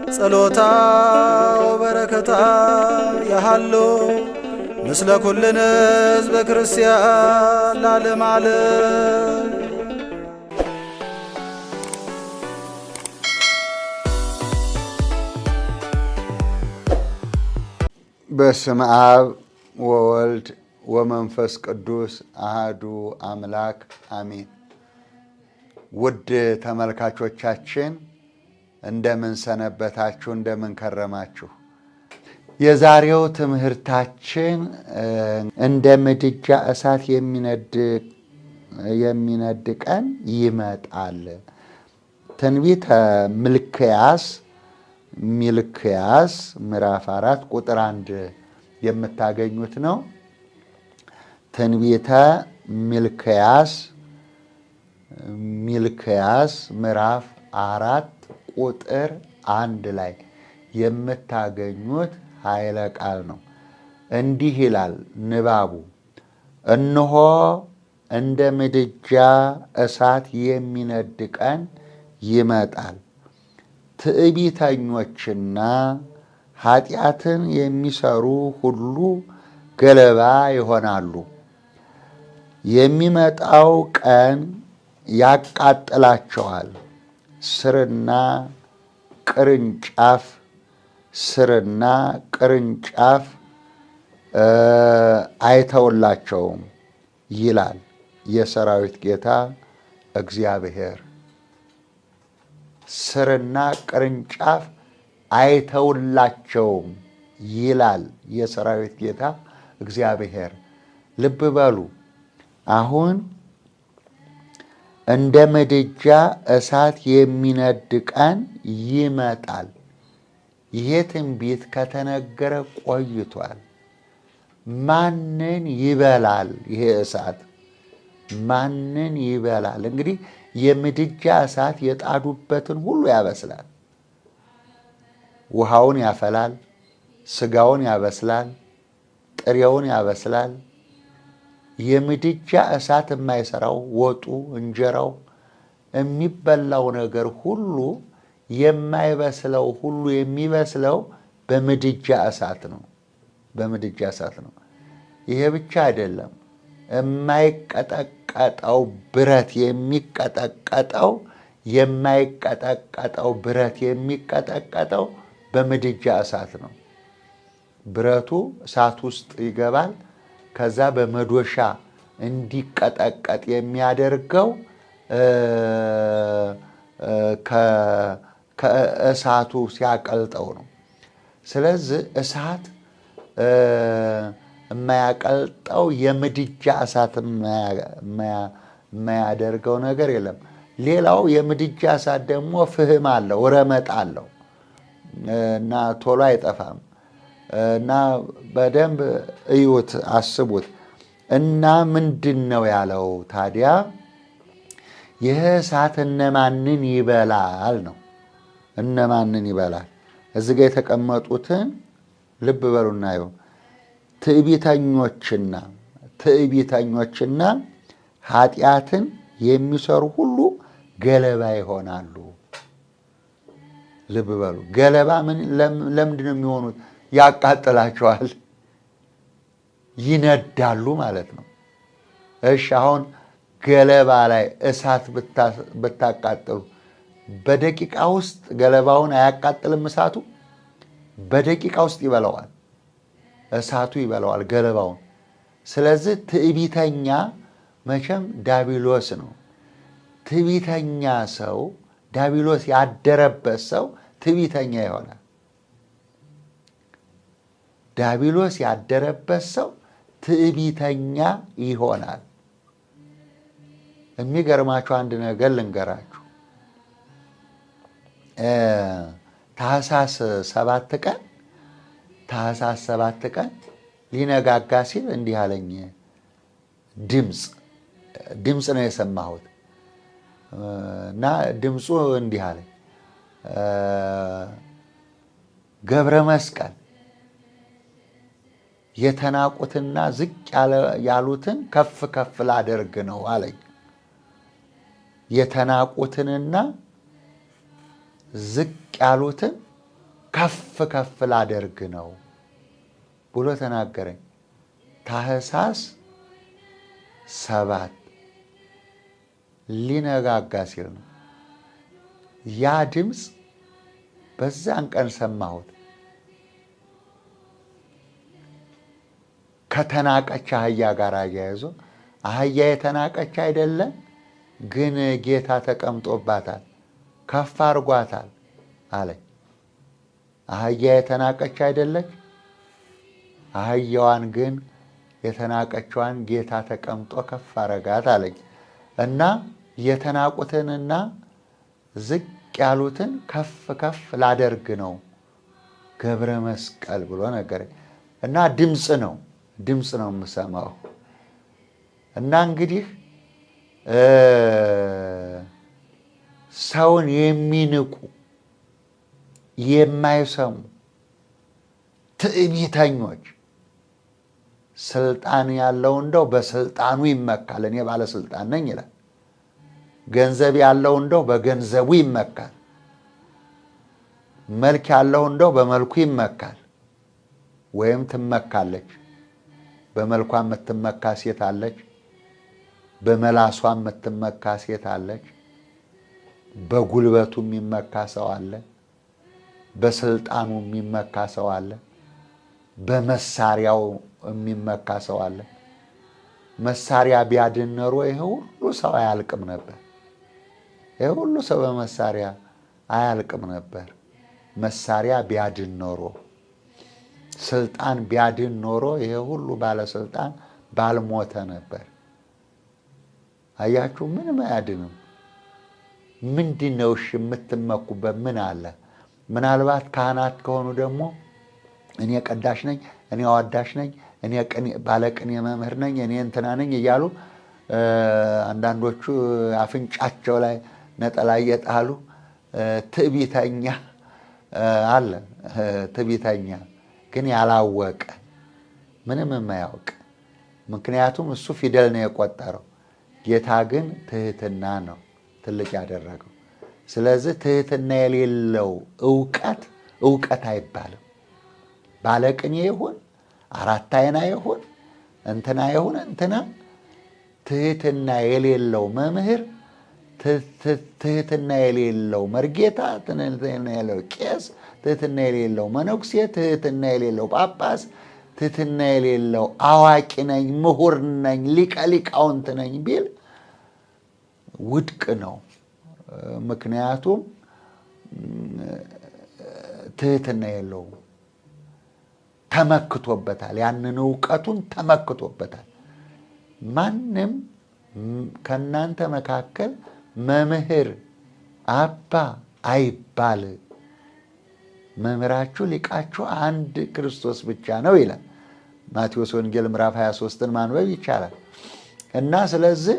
ጸሎታ ወበረከታ ያሃሎ ምስለ ኩልነ ሕዝበ ክርስቲያን ለዓለመ ዓለም። በስመ አብ ወወልድ ወመንፈስ ቅዱስ አሐዱ አምላክ አሜን። ውድ ተመልካቾቻችን እንደምን ሰነበታችሁ? እንደምን ከረማችሁ? የዛሬው ትምህርታችን እንደ ምድጃ እሳት የሚነድ ቀን ይመጣል። ትንቢተ ሚልክያስ ምዕራፍ 4 ቁጥር 1 የምታገኙት ነው። ትንቢተ ሚልክያስ ምዕራፍ 4 ቁጥር 1 ላይ የምታገኙት ኃይለ ቃል ነው። እንዲህ ይላል ንባቡ፣ እነሆ እንደ ምድጃ እሳት የሚነድ ቀን ይመጣል፣ ትዕቢተኞችና ኃጢአትን የሚሰሩ ሁሉ ገለባ ይሆናሉ። የሚመጣው ቀን ያቃጥላቸዋል፣ ስርና ቅርንጫፍ አይተውላቸውም ይላል የሰራዊት ጌታ እግዚአብሔር። ስርና ቅርንጫፍ አይተውላቸውም ይላል የሰራዊት ጌታ እግዚአብሔር። ልብ በሉ፣ አሁን እንደ ምድጃ እሳት የሚነድ ቀን ይመጣል። ይሄ ትንቢት ከተነገረ ቆይቷል። ማንን ይበላል? ይሄ እሳት ማንን ይበላል? እንግዲህ የምድጃ እሳት የጣዱበትን ሁሉ ያበስላል። ውሃውን ያፈላል፣ ስጋውን ያበስላል፣ ጥሬውን ያበስላል። የምድጃ እሳት የማይሰራው ወጡ፣ እንጀራው፣ የሚበላው ነገር ሁሉ የማይበስለው ሁሉ የሚበስለው በምድጃ እሳት ነው። በምድጃ እሳት ነው። ይሄ ብቻ አይደለም። የማይቀጠቀጠው ብረት የሚቀጠቀጠው በምድጃ እሳት ነው። ብረቱ እሳት ውስጥ ይገባል። ከዛ በመዶሻ እንዲቀጠቀጥ የሚያደርገው ከእሳቱ ሲያቀልጠው ነው። ስለዚህ እሳት የማያቀልጠው የምድጃ እሳት የማያደርገው ነገር የለም። ሌላው የምድጃ እሳት ደግሞ ፍህም አለው፣ ረመጥ አለው እና ቶሎ አይጠፋም። እና በደንብ እዩት፣ አስቡት። እና ምንድን ነው ያለው ታዲያ? ይህ እሳት እነማንን ይበላል ነው። እነማንን ይበላል? እዚህ ጋር የተቀመጡትን ልብ በሉና ይኸው ትዕቢተኞችና ኃጢአትን የሚሰሩ ሁሉ ገለባ ይሆናሉ። ልብ በሉ። ገለባ ለምንድን ነው የሚሆኑት? ያቃጥላቸዋል፣ ይነዳሉ ማለት ነው። እሺ፣ አሁን ገለባ ላይ እሳት ብታቃጥሉ በደቂቃ ውስጥ ገለባውን አያቃጥልም እሳቱ? በደቂቃ ውስጥ ይበላዋል፣ እሳቱ ይበላዋል ገለባውን። ስለዚህ ትዕቢተኛ መቼም ዳቢሎስ ነው። ትዕቢተኛ ሰው፣ ዳቢሎስ ያደረበት ሰው ትዕቢተኛ ይሆናል። ዳቢሎስ ያደረበት ሰው ትዕቢተኛ ይሆናል። የሚገርማችሁ አንድ ነገር ልንገራችሁ። ታኅሳስ 7 ቀን ሊነጋጋ ሲል እንዲህ አለኝ። ድምፅ ነው የሰማሁት እና ድምፁ እንዲህ አለኝ፣ ገብረ መስቀል የተናቁትና ዝቅ ያሉትን ከፍ ከፍ ላደርግ ነው አለኝ። የተናቁትንና ዝቅ ያሉትን ከፍ ከፍ ላደርግ ነው ብሎ ተናገረኝ። ታኅሳስ 7 ሊነጋጋ ሲል ነው። ያ ድምፅ በዛን ቀን ሰማሁት። ከተናቀች አህያ ጋር አያይዞ አህያ የተናቀች አይደለም፣ ግን ጌታ ተቀምጦባታል፣ ከፍ አድርጓታል አለኝ። አህያ የተናቀች አይደለች፣ አህያዋን ግን የተናቀችዋን ጌታ ተቀምጦ ከፍ አረጋት አለኝ። እና የተናቁትንና ዝቅ ያሉትን ከፍ ከፍ ላደርግ ነው ገብረ መስቀል ብሎ ነገረኝ። እና ድምፅ ነው የምሰማው። እና እንግዲህ ሰውን የሚንቁ የማይሰሙ ትዕቢተኞች፣ ስልጣን ያለው እንደው በስልጣኑ ይመካል፣ እኔ ባለስልጣን ነኝ ይላል። ገንዘብ ያለው እንደው በገንዘቡ ይመካል። መልክ ያለው እንደው በመልኩ ይመካል ወይም ትመካለች። በመልኳ የምትመካ ሴት አለች፣ በመላሷ የምትመካ ሴት አለች፣ በጉልበቱ የሚመካ ሰው አለ፣ በስልጣኑ የሚመካ ሰው አለ፣ በመሳሪያው የሚመካ ሰው አለ። መሳሪያ ቢያድን ኖሮ ይሄ ሁሉ ሰው አያልቅም ነበር። ይሄ ሁሉ ሰው በመሳሪያ አያልቅም ነበር። መሳሪያ ቢያድን ኖሮ፣ ስልጣን ቢያድን ኖሮ ይሄ ሁሉ ባለስልጣን ባልሞተ ነበር። አያችሁ፣ ምንም አያድንም። ምንድነው እሺ የምትመኩበት ምን አለ? ምናልባት ካህናት ከሆኑ ደግሞ እኔ ቀዳሽ ነኝ፣ እኔ አዋዳሽ ነኝ፣ እኔ ባለቅኔ መምህር ነኝ፣ እኔ እንትና ነኝ እያሉ አንዳንዶቹ አፍንጫቸው ላይ ነጠላ እየጣሉ ትዕቢተኛ አለ። ትዕቢተኛ ግን ያላወቀ ምንም የማያውቅ፣ ምክንያቱም እሱ ፊደል ነው የቆጠረው። ጌታ ግን ትህትና ነው ትልቅ ያደረገው። ስለዚህ ትህትና የሌለው እውቀት አይባልም። ባለቅኔ ይሁን አራት አይና ይሁን እንትና ይሁን እንትና፣ ትህትና የሌለው መምህር፣ ትህትና የሌለው መርጌታ፣ ትህትና የሌለው ቄስ፣ ትህትና የሌለው መነኩሴ፣ ትህትና የሌለው ጳጳስ፣ ትህትና የሌለው አዋቂ ነኝ፣ ምሁር ነኝ፣ ሊቀ ሊቃውንት ነኝ ቢል ውድቅ ነው። ምክንያቱም ትህትና የለውም። ተመክቶበታል፣ ያንን እውቀቱን ተመክቶበታል። ማንም ከእናንተ መካከል መምህር አባ አይባል፣ መምህራችሁ ሊቃችሁ አንድ ክርስቶስ ብቻ ነው ይላል። ማቴዎስ ወንጌል ምዕራፍ 23ን ማንበብ ይቻላል። እና ስለዚህ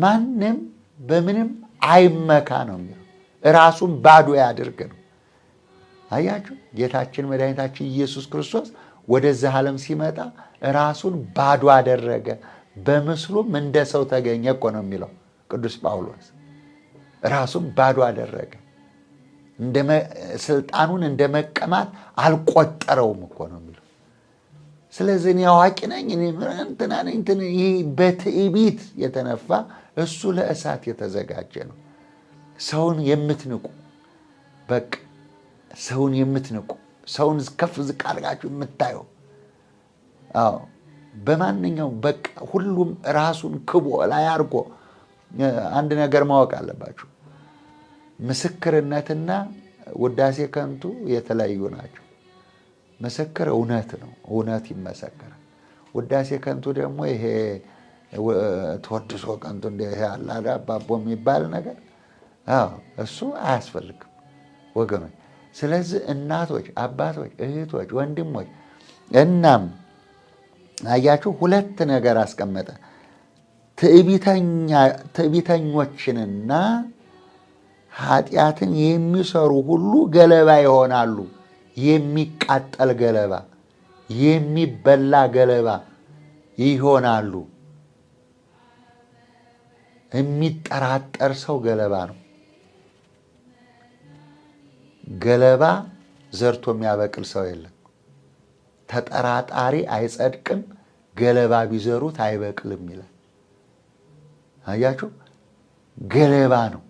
ማንም በምንም አይመካ ነው የሚለው፣ ራሱን ባዶ ያድርግ ነው። አያችሁ፣ ጌታችን መድኃኒታችን ኢየሱስ ክርስቶስ ወደዚህ ዓለም ሲመጣ ራሱን ባዶ አደረገ፣ በምስሉም እንደ ሰው ተገኘ እኮ ነው የሚለው ቅዱስ ጳውሎስ። ራሱን ባዶ አደረገ፣ ስልጣኑን እንደ መቀማት አልቆጠረውም እኮ ነው የሚለው። ስለዚህ እኔ አዋቂ ነኝ፣ እኔ እንትና ነኝ፣ ይህ በትዕቢት የተነፋ እሱ ለእሳት የተዘጋጀ ነው። ሰውን የምትንቁ በቃ ሰውን የምትንቁ፣ ሰውን ከፍ ዝቅ አድርጋችሁ የምታየው፣ አዎ በማንኛውም በቃ ሁሉም ራሱን ክቦ ላይ አድርጎ። አንድ ነገር ማወቅ አለባችሁ፣ ምስክርነትና ውዳሴ ከንቱ የተለያዩ ናቸው። ምስክር እውነት ነው፣ እውነት ይመሰከራል። ውዳሴ ከንቱ ደግሞ ይሄ ተወድሶ ከንቱ እንደ ይሄ አላዳ አባቦ የሚባል ነገር፣ እሱ አያስፈልግም ወገኖች። ስለዚህ እናቶች፣ አባቶች፣ እህቶች፣ ወንድሞች፣ እናም አያችሁ ሁለት ነገር አስቀመጠ። ትዕቢተኞችንና ኃጢአትን የሚሰሩ ሁሉ ገለባ ይሆናሉ። የሚቃጠል ገለባ፣ የሚበላ ገለባ ይሆናሉ። የሚጠራጠር ሰው ገለባ ነው። ገለባ ዘርቶ የሚያበቅል ሰው የለም። ተጠራጣሪ አይጸድቅም፣ ገለባ ቢዘሩት አይበቅልም ይላል። አያችሁ፣ ገለባ ነው፣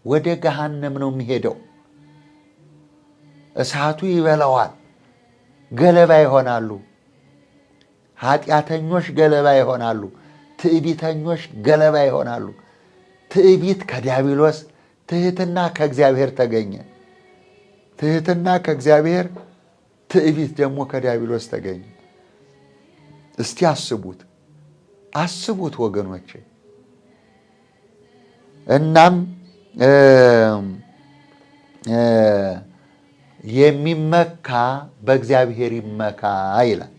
ወደ ገሃነም ነው የሚሄደው። እሳቱ ይበላዋል፣ ገለባ ይሆናሉ። ኃጢአተኞች ገለባ ይሆናሉ፣ ትዕቢተኞች ገለባ ይሆናሉ። ትዕቢት ከዲያብሎስ፣ ትህትና ከእግዚአብሔር ተገኘ። ትህትና ከእግዚአብሔር፣ ትዕቢት ደግሞ ከዲያብሎስ ተገኘ። እስቲ አስቡት ወገኖቼ። እናም የሚመካ በእግዚአብሔር ይመካ ይላል።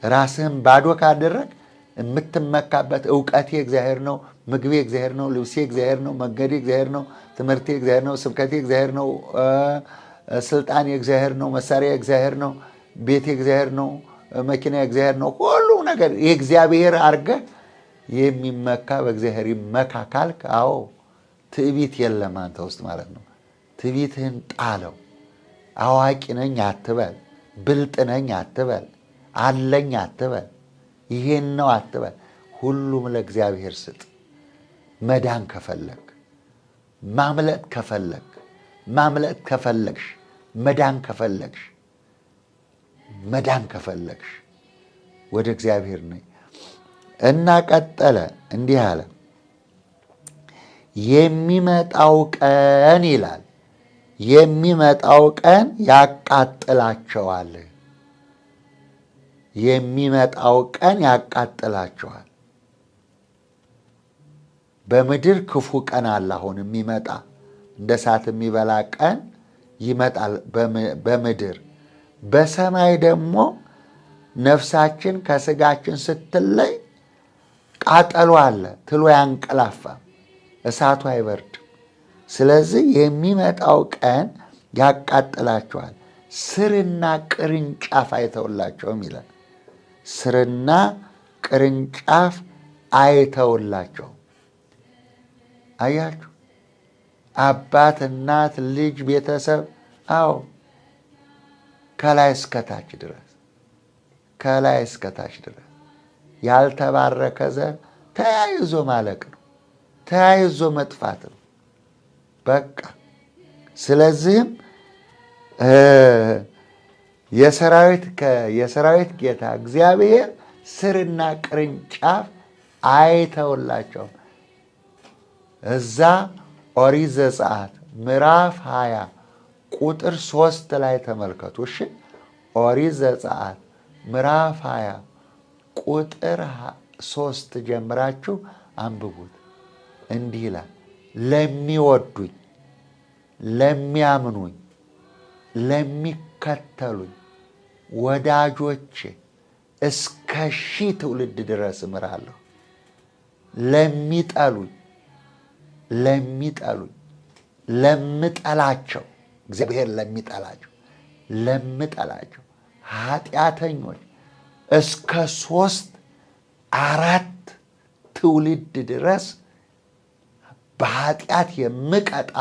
ራስህን ባዶ ካደረግ የምትመካበት እውቀቴ እግዚአብሔር ነው፣ ምግቤ እግዚአብሔር ነው፣ ልብሴ እግዚአብሔር ነው፣ መንገዴ እግዚአብሔር ነው፣ ትምህርቴ እግዚአብሔር ነው፣ ስብከቴ እግዚአብሔር ነው፣ ስልጣኔ እግዚአብሔር ነው፣ መሳሪያ እግዚአብሔር ነው፣ ቤቴ እግዚአብሔር ነው፣ መኪና እግዚአብሔር ነው፣ ሁሉ ነገር የእግዚአብሔር አድርገህ የሚመካ በእግዚአብሔር ይመካ ካልክ፣ አዎ ትዕቢት የለም አንተ ውስጥ ማለት ነው። ትዕቢትህን ጣለው። አዋቂ ነኝ አትበል፣ ብልጥ ነኝ አትበል፣ አለኝ አትበል፣ ይሄን ነው አትበል። ሁሉም ለእግዚአብሔር ስጥ። መዳን ከፈለግ፣ ማምለጥ ከፈለግ፣ ማምለጥ ከፈለግሽ፣ መዳን ከፈለግሽ፣ መዳን ከፈለግሽ ወደ እግዚአብሔር ነኝ እና ቀጠለ እንዲህ አለ። የሚመጣው ቀን ይላል፣ የሚመጣው ቀን ያቃጥላቸዋል። የሚመጣው ቀን ያቃጥላቸዋል። በምድር ክፉ ቀን አለ። አሁን የሚመጣ እንደ እሳት የሚበላ ቀን ይመጣል በምድር። በሰማይ ደግሞ ነፍሳችን ከስጋችን ስትለይ ቃጠሎ አለ። ትሎ ያንቀላፋም፣ እሳቱ አይበርድም። ስለዚህ የሚመጣው ቀን ያቃጥላቸዋል። ስርና ቅርንጫፍ አይተውላቸውም ይላል። ስርና ቅርንጫፍ አይተውላቸውም። አያችሁ፣ አባት፣ እናት፣ ልጅ፣ ቤተሰብ፣ አዎ ከላይ እስከታች ድረስ፣ ከላይ እስከታች ድረስ ያልተባረከ ዘር ተያይዞ ማለቅ ነው፣ ተያይዞ መጥፋት ነው። በቃ ስለዚህም የሰራዊት ጌታ እግዚአብሔር ስርና ቅርንጫፍ አይተውላቸውም። እዛ ኦሪት ዘጸአት ምዕራፍ 20 ቁጥር 3 ላይ ተመልከቱ። እሺ፣ ኦሪት ዘጸአት ምዕራፍ 20 ቁጥር 3 ጀምራችሁ አንብቡት። እንዲህ ይላል፣ ለሚወዱኝ፣ ለሚያምኑኝ፣ ለሚከተሉኝ ወዳጆቼ እስከ 1000 ትውልድ ድረስ እምራለሁ። ለሚጠሉኝ፣ ለምጠላቸው፣ እግዚአብሔር ለምጠላቸው ኃጢአተኞች እስከ 3-4 ትውልድ ድረስ በኃጢአት የምቀጣ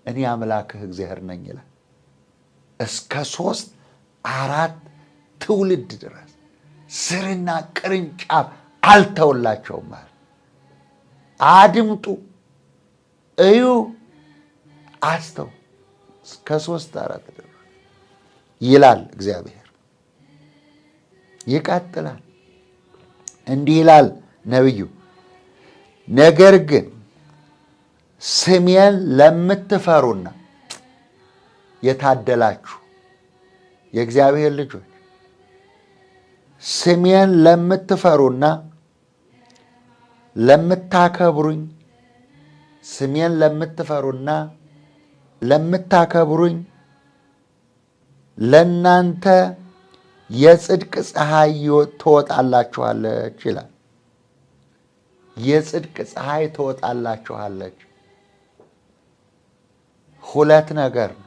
እኔ አምላክህ እግዚአብሔር ነኝ ይላል። እስከ 3-4 ትውልድ ድረስ ስርና ቅርንጫፍ አልተውላቸውም ማለት። አድምጡ፣ እዩ፣ አስተው እስከ 3-4 ድረስ ይላል እግዚአብሔር። ይቀጥላል፣ እንዲህ ይላል ነቢዩ፣ ነገር ግን ስሜን ለምትፈሩና የታደላችሁ የእግዚአብሔር ልጆች፣ ስሜን ለምትፈሩና ለምታከብሩኝ፣ ስሜን ለምትፈሩና ለምታከብሩኝ ለእናንተ የጽድቅ ፀሐይ ትወጣላችኋለች ይላል። የጽድቅ ፀሐይ ትወጣላችኋለች። ሁለት ነገር ነው።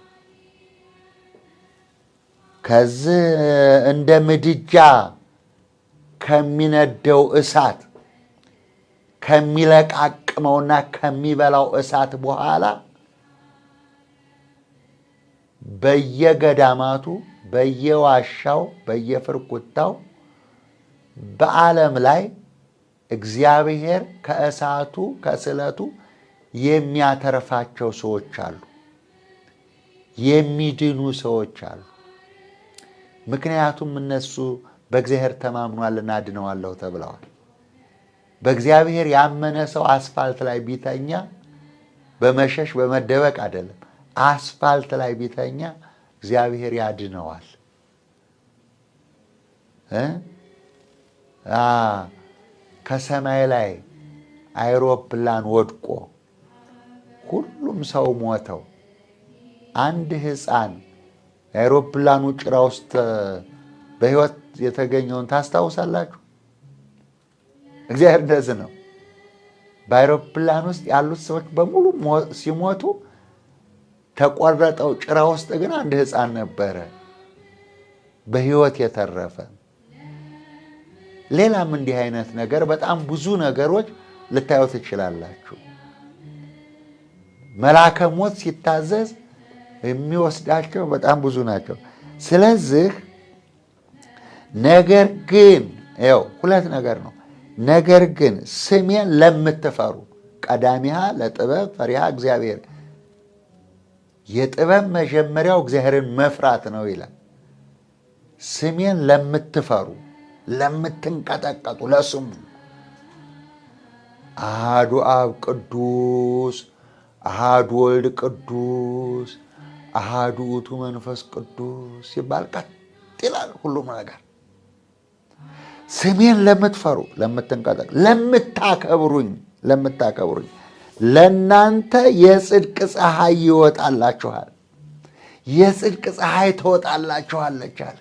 ከዚህ እንደ ምድጃ ከሚነደው እሳት ከሚለቃቅመውና ከሚበላው እሳት በኋላ በየገዳማቱ፣ በየዋሻው፣ በየፍርኩታው በዓለም ላይ እግዚአብሔር ከእሳቱ ከስለቱ የሚያተርፋቸው ሰዎች አሉ፣ የሚድኑ ሰዎች አሉ። ምክንያቱም እነሱ በእግዚአብሔር ተማምኗልና አድነዋለሁ ተብለዋል። በእግዚአብሔር ያመነ ሰው አስፋልት ላይ ቢተኛ በመሸሽ በመደበቅ አይደለም፣ አስፋልት ላይ ቢተኛ እግዚአብሔር ያድነዋል። ከሰማይ ላይ አይሮፕላን ወድቆ ሁሉም ሰው ሞተው አንድ ሕፃን አይሮፕላኑ ጭራ ውስጥ በሕይወት የተገኘውን ታስታውሳላችሁ? እግዚአብሔር እንደዚህ ነው። በአይሮፕላን ውስጥ ያሉት ሰዎች በሙሉ ሲሞቱ ተቆረጠው ጭራ ውስጥ ግን አንድ ሕፃን ነበረ በሕይወት የተረፈ። ሌላም እንዲህ አይነት ነገር በጣም ብዙ ነገሮች ልታዩ ትችላላችሁ። መልአከ ሞት ሲታዘዝ የሚወስዳቸው በጣም ብዙ ናቸው። ስለዚህ ነገር ግን ይኸው ሁለት ነገር ነው። ነገር ግን ስሜን ለምትፈሩ ቀዳሚሃ ለጥበብ ፈሪሃ እግዚአብሔር፣ የጥበብ መጀመሪያው እግዚአብሔርን መፍራት ነው ይላል። ስሜን ለምትፈሩ ለምትንቀጠቀጡ ለስሙ አሐዱ አብ ቅዱስ፣ አሐዱ ወልድ ቅዱስ፣ አሐዱ ውእቱ መንፈስ ቅዱስ ሲባል ቀጥ ይላል ሁሉም ነገር። ስሜን ለምትፈሩ ለምትንቀጠቀጡ፣ ለምታከብሩኝ ለእናንተ የጽድቅ ፀሐይ ይወጣላችኋል፣ የጽድቅ ፀሐይ ትወጣላችኋለች አለ።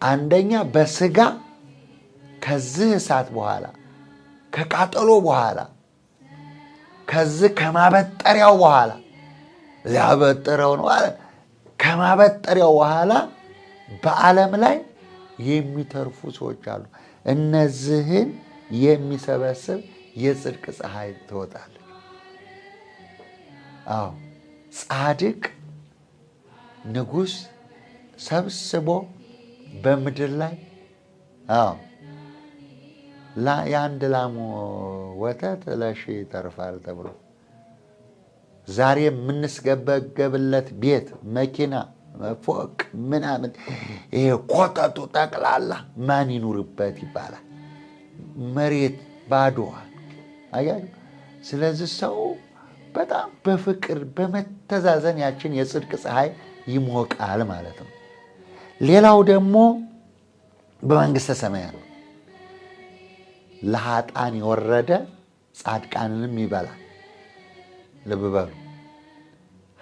አንደኛ በስጋ ከዚህ እሳት በኋላ ከቃጠሎ በኋላ ከዚህ ከማበጠሪያው በኋላ ሊያበጥረው ነው አለ። ከማበጠሪያው በኋላ በዓለም ላይ የሚተርፉ ሰዎች አሉ። እነዚህን የሚሰበስብ የጽድቅ ፀሐይ ትወጣለች። አዎ ጻድቅ ንጉሥ ሰብስቦ በምድር ላይ የአንድ ላም ወተት ለሺህ ይተርፋል ተብሎ ዛሬ የምንስገበገብለት ቤት፣ መኪና፣ ፎቅ ምናምን ይሄ ኮተቱ ጠቅላላ ማን ይኑርበት ይባላል። መሬት ባዶዋል። አያችሁ። ስለዚህ ሰው በጣም በፍቅር በመተዛዘን ያችን የጽድቅ ፀሐይ ይሞቃል ማለት ነው። ሌላው ደግሞ በመንግሥተ ሰማያት ነው። ለኃጥአን የወረደ ጻድቃንንም ይበላል። ልብ በሉ።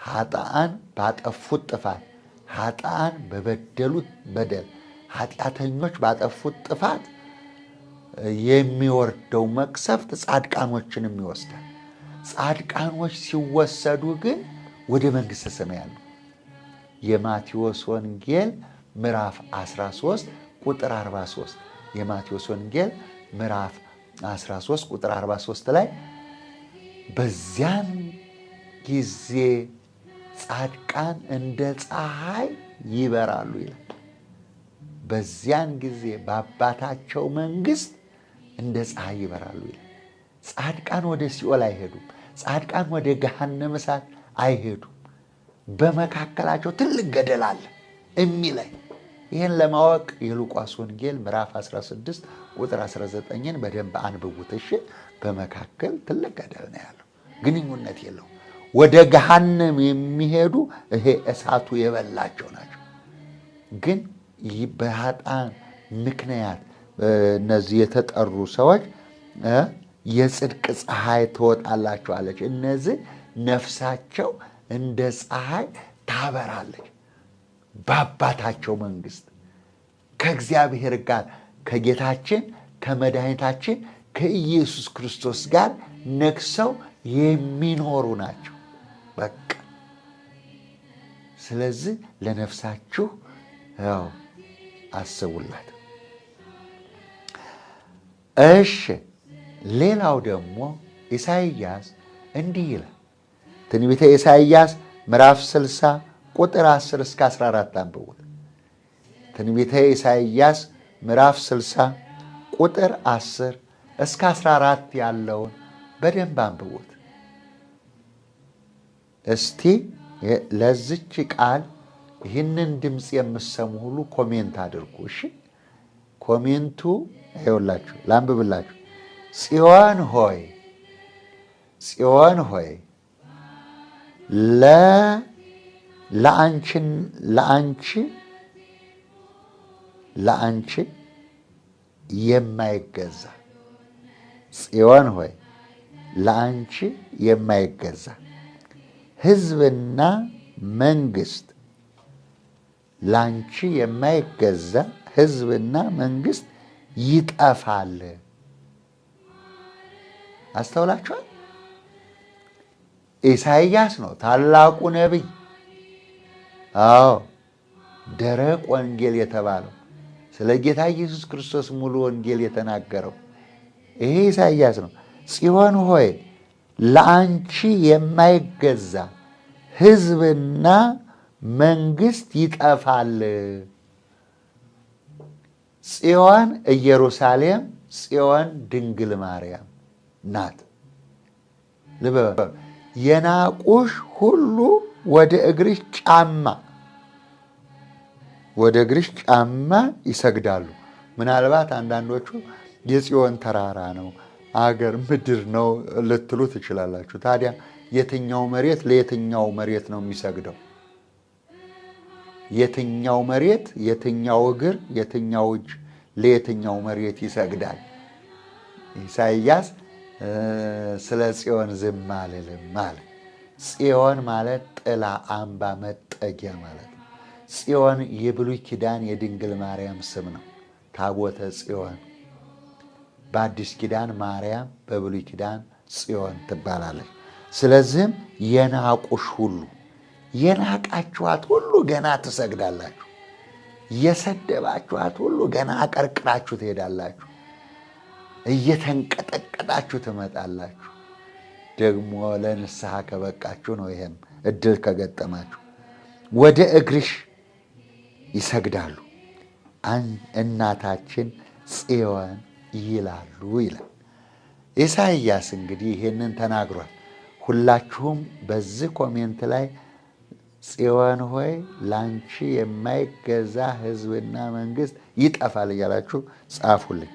ኃጥአን ባጠፉት ጥፋት፣ ኃጥአን በበደሉት በደል፣ ኃጢአተኞች ባጠፉት ጥፋት የሚወርደው መቅሰፍት ጻድቃኖችንም ይወስዳል። ጻድቃኖች ሲወሰዱ ግን ወደ መንግሥተ ሰማያት ነው። የማቴዎስ ወንጌል ምዕራፍ 13 ቁጥር 43 የማቴዎስ ወንጌል ምዕራፍ 13 ቁጥር 43 ላይ በዚያን ጊዜ ጻድቃን እንደ ፀሐይ ይበራሉ ይላል። በዚያን ጊዜ በአባታቸው መንግሥት እንደ ፀሐይ ይበራሉ ይላል። ጻድቃን ወደ ሲኦል አይሄዱም። ጻድቃን ወደ ገሃነመ እሳት አይሄዱም። በመካከላቸው ትልቅ ገደል አለ የሚለይ። ይህን ለማወቅ የሉቃስ ወንጌል ምዕራፍ 16 ቁጥር 19ን በደንብ አንብቡት እሺ። በመካከል ትልቅ ገደል ነው ያለው፣ ግንኙነት የለው። ወደ ገሃነም የሚሄዱ ይሄ እሳቱ የበላቸው ናቸው። ግን በኃጥአን ምክንያት እነዚህ የተጠሩ ሰዎች የጽድቅ ፀሐይ ትወጣላቸዋለች። እነዚህ ነፍሳቸው እንደ ፀሐይ ታበራለች። በአባታቸው መንግሥት ከእግዚአብሔር ጋር ከጌታችን ከመድኃኒታችን ከኢየሱስ ክርስቶስ ጋር ነግሰው የሚኖሩ ናቸው። በቃ ስለዚህ ለነፍሳችሁ ያው አስቡላት። እሺ ሌላው ደግሞ ኢሳይያስ እንዲህ ይላል። ትንቢተ ኢሳይያስ ምዕራፍ 60 ቁጥር 10 እስከ 14 አንብቡት። ትንቢተ ኢሳይያስ ምዕራፍ 60 ቁጥር 10 እስከ 14 ያለውን በደንብ አንብቡት። እስቲ ለዚች ቃል ይህንን ድምፅ የምሰሙ ሁሉ ኮሜንት አድርጉ። እሺ፣ ኮሜንቱ ይኸውላችሁ፣ ላንብብላችሁ። ጽዮን ሆይ ጽዮን ሆይ ለአንቺ የማይገዛ ጽዮን ሆይ ለአንቺ የማይገዛ ሕዝብና መንግስት ለአንቺ የማይገዛ ሕዝብና መንግስት ይጠፋል። አስተውላችኋል? ኢሳይያስ ነው ታላቁ ነቢይ። አዎ ደረቅ ወንጌል የተባለው ስለ ጌታ ኢየሱስ ክርስቶስ ሙሉ ወንጌል የተናገረው ይሄ ኢሳይያስ ነው። ጽዮን ሆይ ለአንቺ የማይገዛ ሕዝብና መንግስት ይጠፋል። ጽዮን ኢየሩሳሌም፣ ጽዮን ድንግል ማርያም ናት። የናቁሽ ሁሉ ወደ እግርሽ ጫማ ይሰግዳሉ። ምናልባት አንዳንዶቹ የጽዮን ተራራ ነው አገር ምድር ነው ልትሉ ትችላላችሁ። ታዲያ የትኛው መሬት ለየትኛው መሬት ነው የሚሰግደው? የትኛው መሬት፣ የትኛው እግር፣ የትኛው እጅ ለየትኛው መሬት ይሰግዳል? ኢሳይያስ ስለ ጽዮን ዝም አልልም አለ። ጽዮን ማለት ጥላ፣ አምባ፣ መጠጊያ ማለት ነው። ጽዮን የብሉይ ኪዳን የድንግል ማርያም ስም ነው። ታቦተ ጽዮን በአዲስ ኪዳን ማርያም፣ በብሉይ ኪዳን ጽዮን ትባላለች። ስለዚህም የናቁሽ ሁሉ የናቃችኋት ሁሉ ገና ትሰግዳላችሁ፣ የሰደባችኋት ሁሉ ገና አቀርቅራችሁ ትሄዳላችሁ፣ እየተንቀጠቀጣችሁ ትመጣላችሁ። ደግሞ ለንስሐ ከበቃችሁ ነው። ይሄም እድል ከገጠማችሁ ወደ እግርሽ ይሰግዳሉ፣ እናታችን ጽዮን ይላሉ ይላል ኢሳይያስ። እንግዲህ ይሄንን ተናግሯል። ሁላችሁም በዚህ ኮሜንት ላይ ጽዮን ሆይ ላንቺ የማይገዛ ሕዝብና መንግስት ይጠፋል እያላችሁ ጻፉልኝ።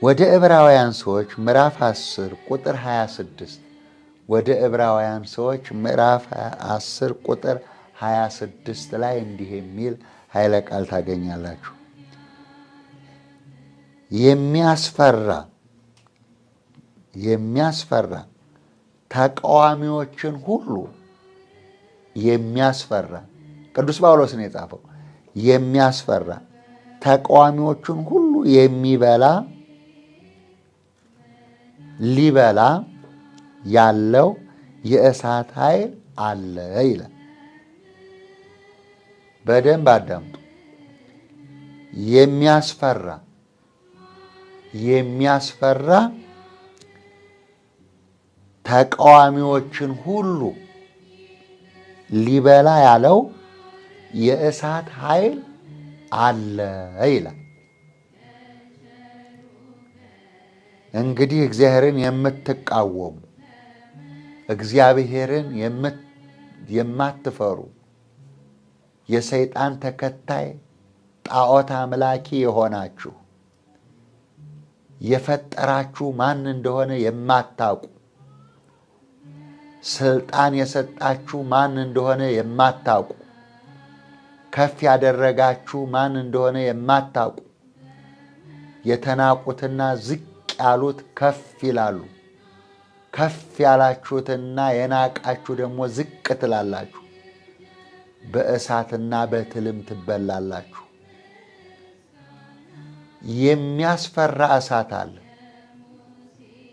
ወደ ዕብራውያን ሰዎች ምዕራፍ 10 ቁጥር 26 ወደ ዕብራውያን ሰዎች ምዕራፍ 10 ቁጥር 26 ላይ እንዲህ የሚል ኃይለ ቃል ታገኛላችሁ። የሚያስፈራ ተቃዋሚዎችን ሁሉ የሚያስፈራ ቅዱስ ጳውሎስ ነው የጻፈው። የሚያስፈራ ተቃዋሚዎችን ሁሉ ሊበላ ያለው የእሳት ኃይል አለ ይላል። በደንብ አዳምጡ። የሚያስፈራ ተቃዋሚዎችን ሁሉ ሊበላ ያለው የእሳት ኃይል አለ ይላል። እንግዲህ እግዚአብሔርን የምትቃወሙ እግዚአብሔርን የማትፈሩ የሰይጣን ተከታይ ጣዖት አምላኪ የሆናችሁ የፈጠራችሁ ማን እንደሆነ የማታውቁ ስልጣን የሰጣችሁ ማን እንደሆነ የማታውቁ ከፍ ያደረጋችሁ ማን እንደሆነ የማታውቁ የተናቁትና ዝቅ ያሉት ከፍ ይላሉ። ከፍ ያላችሁትና የናቃችሁ ደግሞ ዝቅ ትላላችሁ። በእሳትና በትልም ትበላላችሁ። የሚያስፈራ እሳት አለ፣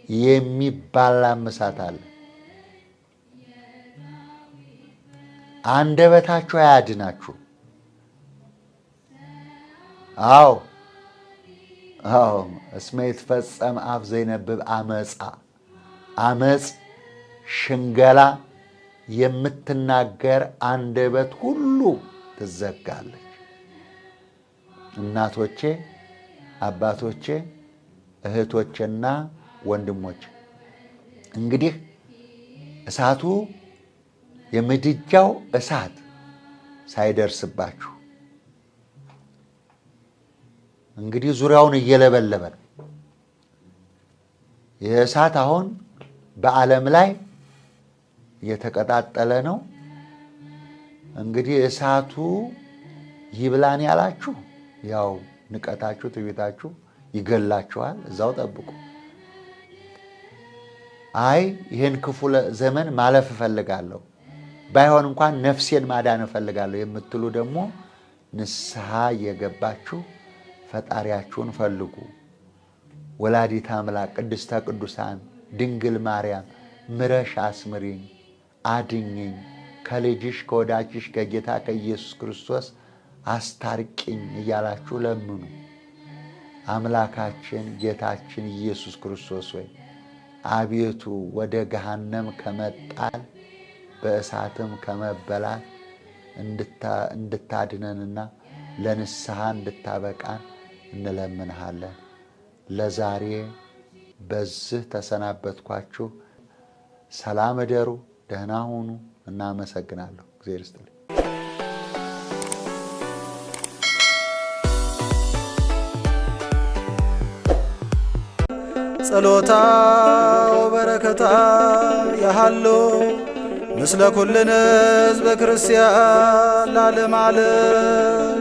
የሚባላም እሳት አለ። አንደበታችሁ አያድናችሁ። አዎ እስመ ይትፈጸም አፍ ዘይነብብ አመፃ። አመፅ፣ ሽንገላ የምትናገር አንደበት ሁሉ ትዘጋለች። እናቶቼ፣ አባቶቼ፣ እህቶቼና ወንድሞቼ እንግዲህ እሳቱ የምድጃው እሳት ሳይደርስባችሁ እንግዲህ ዙሪያውን እየለበለበ ነው። ይህ እሳት አሁን በዓለም ላይ እየተቀጣጠለ ነው። እንግዲህ እሳቱ ይብላን ያላችሁ ያው ንቀታችሁ፣ ትዕቢታችሁ ይገላችኋል። እዛው ጠብቁ። አይ ይህን ክፉ ዘመን ማለፍ እፈልጋለሁ፣ ባይሆን እንኳን ነፍሴን ማዳን እፈልጋለሁ የምትሉ ደግሞ ንስሐ እየገባችሁ ፈጣሪያችሁን ፈልጉ። ወላዲተ አምላክ ቅድስተ ቅዱሳን ድንግል ማርያም ምረሽ አስምሪኝ፣ አድኝኝ፣ ከልጅሽ ከወዳጅሽ ከጌታ ከኢየሱስ ክርስቶስ አስታርቂኝ እያላችሁ ለምኑ። አምላካችን ጌታችን ኢየሱስ ክርስቶስ ሆይ አቤቱ ወደ ገሃነም ከመጣል በእሳትም ከመበላት እንድታድነንና ለንስሐ እንድታበቃን እንለምንሃለን። ለዛሬ በዚህ ተሰናበትኳችሁ። ሰላም እደሩ፣ ደህና ሁኑ። እናመሰግናለሁ። እግዚአብሔር ይስጥልኝ። ጸሎታ ወበረከታ ያሃሎ ምስለ ኩልነ ሕዝበ ክርስቲያን ለዓለመ ዓለም